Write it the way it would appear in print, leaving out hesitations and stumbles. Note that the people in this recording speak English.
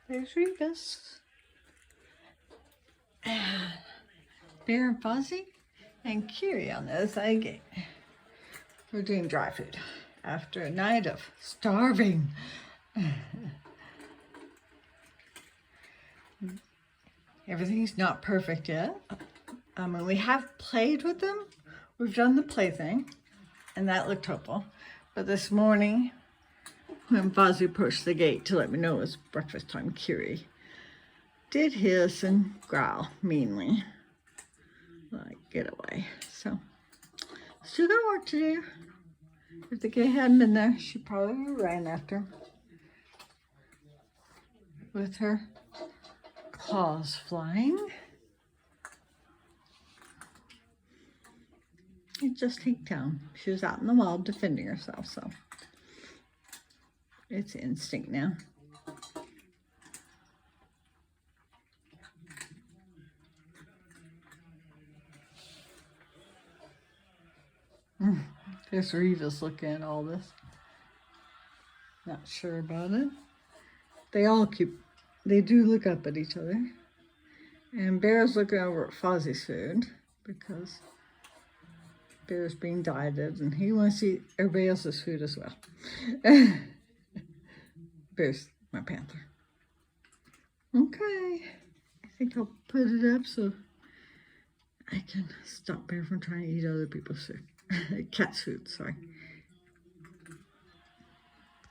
There's Rebus. Bear and Fuzzy and Kiri on the other side gate. We're doing dry food after a night of starving. Everything's not perfect yet. We have played with them. We've done the play thing, and that looked hopeful. But this morning, when Fuzzy pushed the gate to let me know it was breakfast time, Kiri did hiss and growl meanly. Like, get away. So, still got work to do. If the gate hadn't been there, she probably would have ran after him with her claws flying. It just take down. She was out in the wild defending herself, so it's instinct now. There's Reva's looking at all this. Not sure about it. They do look up at each other. And Bear's looking over at Fuzzy's food because Bear's being dieted and he wants to eat everybody else's food as well. Bear's my panther. Okay, I think I'll put it up so I can stop Bear from trying to eat other people's food. Cat's food, sorry.